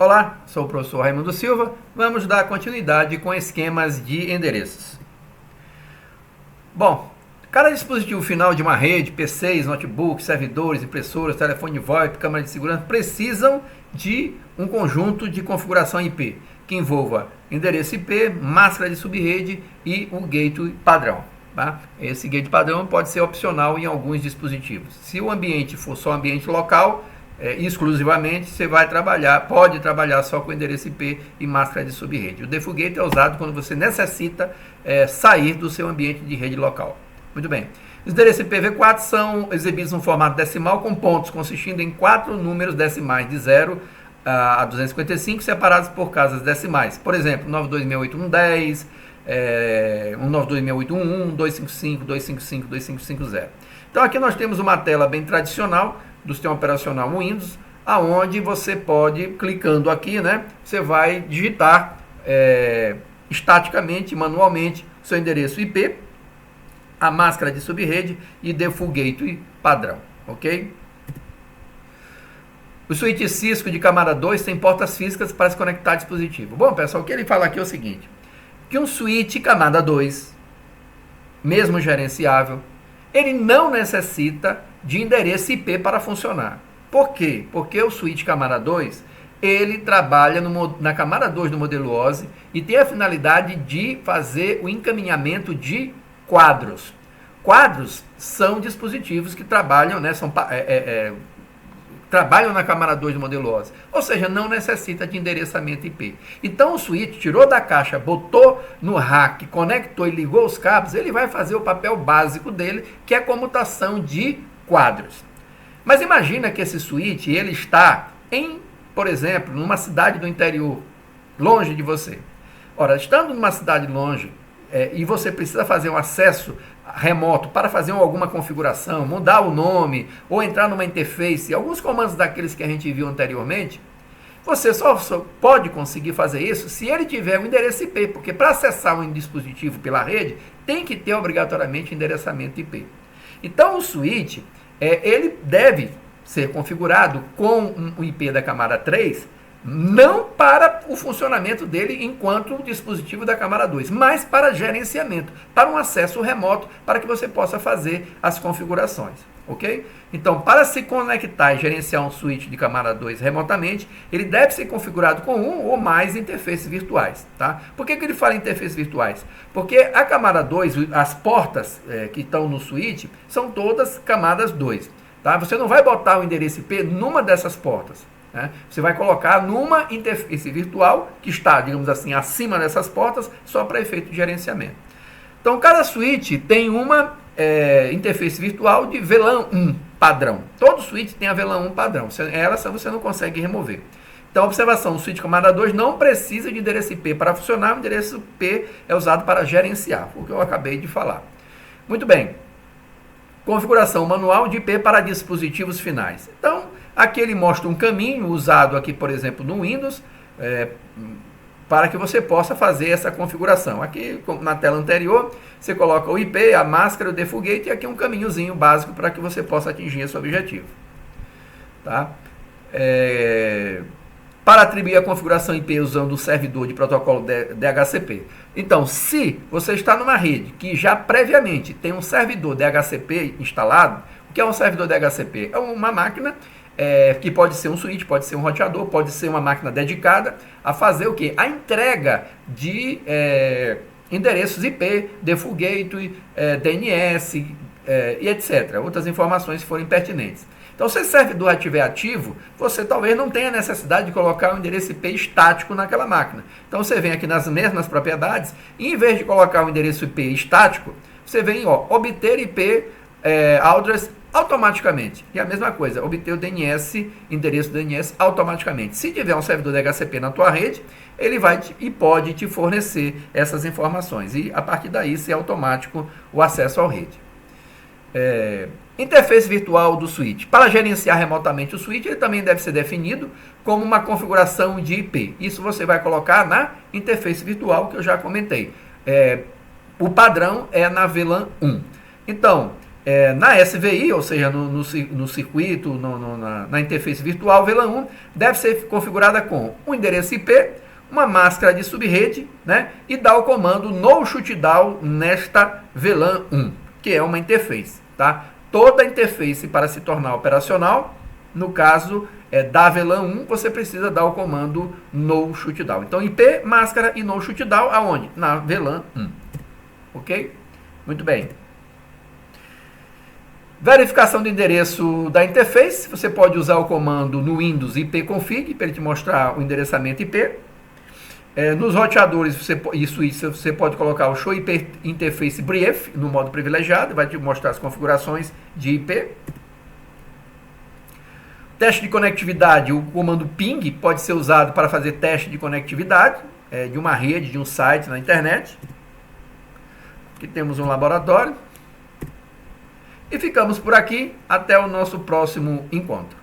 Olá, sou o professor Raimundo Silva. Vamos dar continuidade com esquemas de endereços. Bom, cada dispositivo final de uma rede, PCs, notebooks, servidores, impressoras, telefone VoIP, câmera de segurança, precisam de um conjunto de configuração IP, que envolva endereço IP, máscara de subrede e o gateway padrão. Tá? Esse gateway padrão pode ser opcional em alguns dispositivos. Se o ambiente for só ambiente local, exclusivamente, você pode trabalhar só com endereço IP e máscara de subrede. O default gateway é usado quando você necessita sair do seu ambiente de rede local. Muito bem. Os endereços IPv4 são exibidos no formato decimal com pontos consistindo em 4 números decimais de 0 a 255 separados por casas decimais. Por exemplo, 92.681.10, 192.681.1, 255, 255, 2550. Então aqui nós temos uma tela bem tradicional do sistema operacional Windows, aonde você pode, clicando aqui, né, você vai digitar estaticamente, manualmente, seu endereço IP, a máscara de subrede e default gateway padrão, ok? O switch Cisco de camada 2 tem portas físicas para se conectar ao dispositivo. Bom, pessoal, o que ele fala aqui é o seguinte, que um switch camada 2, mesmo gerenciável, ele não necessita de endereço IP para funcionar. Por quê? Porque o switch camada 2, ele trabalha na camada 2 do modelo OSI e tem a finalidade de fazer o encaminhamento de quadros. Quadros são dispositivos que trabalham, né, trabalham na camada 2 do modelo OSI, ou seja, não necessita de endereçamento IP. Então o switch tirou da caixa, botou no rack, conectou e ligou os cabos, ele vai fazer o papel básico dele, que é a comutação de quadros. Mas imagina que esse switch, ele está por exemplo, numa cidade do interior, longe de você. Ora, estando numa cidade longe, e você precisa fazer um acesso remoto para fazer alguma configuração, mudar o nome, ou entrar numa interface, alguns comandos daqueles que a gente viu anteriormente, você só pode conseguir fazer isso se ele tiver um endereço IP, porque para acessar um dispositivo pela rede, tem que ter obrigatoriamente endereçamento IP. Então o switch, ele deve ser configurado com um IP da camada 3, não para o funcionamento dele enquanto dispositivo da camada 2, mas para gerenciamento, para um acesso remoto, para que você possa fazer as configurações, ok? Então, para se conectar e gerenciar um switch de camada 2 remotamente, ele deve ser configurado com um ou mais interfaces virtuais, tá? Por que ele fala em interfaces virtuais? Porque a camada 2, as portas que estão no switch, são todas camadas 2, tá? Você não vai botar o endereço IP numa dessas portas. Você vai colocar numa interface virtual que está, digamos assim, acima dessas portas, só para efeito de gerenciamento. Então, cada switch tem uma interface virtual de VLAN 1 padrão. Todo switch tem a VLAN 1 padrão. Ela você não consegue remover. Então, observação, o switch camada 2 não precisa de endereço IP para funcionar. O endereço IP é usado para gerenciar, o que eu acabei de falar. Muito bem. Configuração manual de IP para dispositivos finais. Então, aqui ele mostra um caminho usado aqui, por exemplo, no Windows, para que você possa fazer essa configuração. Aqui, na tela anterior, você coloca o IP, a máscara, o default gateway, e aqui um caminhozinho básico para que você possa atingir esse objetivo. Tá? Para atribuir a configuração IP usando o servidor de protocolo DHCP. Então, se você está numa rede que já previamente tem um servidor DHCP instalado, o que é um servidor DHCP? É uma máquina que pode ser um switch, pode ser um roteador, pode ser uma máquina dedicada a fazer o quê? A entrega de endereços IP, default gateway, DNS e etc. Outras informações que forem pertinentes. Então, se esse servidor estiver ativo, você talvez não tenha necessidade de colocar um endereço IP estático naquela máquina. Então, você vem aqui nas mesmas propriedades, e em vez de colocar um endereço IP estático, você vem, obter IP address automaticamente. E a mesma coisa, obter o DNS, endereço DNS automaticamente. Se tiver um servidor DHCP na tua rede, ele vai e pode te fornecer essas informações. E a partir daí, ser automático o acesso à rede. Interface virtual do switch. Para gerenciar remotamente o switch, ele também deve ser definido como uma configuração de IP. Isso você vai colocar na interface virtual que eu já comentei. O padrão é na VLAN 1. Então, na SVI, ou seja, no circuito, na interface virtual VLAN 1, deve ser configurada com um endereço IP, uma máscara de subrede, né, e dar o comando no shutdown nesta VLAN 1, que é uma interface. Tá? Toda interface para se tornar operacional, no caso da VLAN 1, você precisa dar o comando no shutdown. Então IP, máscara e no shutdown, aonde? Na VLAN 1. Ok? Muito bem. Verificação do endereço da interface, você pode usar o comando no Windows ipconfig, para ele te mostrar o endereçamento IP. Nos roteadores e switches, você pode colocar o Show IP Interface Brief no modo privilegiado, vai te mostrar as configurações de IP. Teste de conectividade, o comando ping pode ser usado para fazer teste de conectividade de uma rede, de um site na internet. Aqui temos um laboratório. E ficamos por aqui, até o nosso próximo encontro.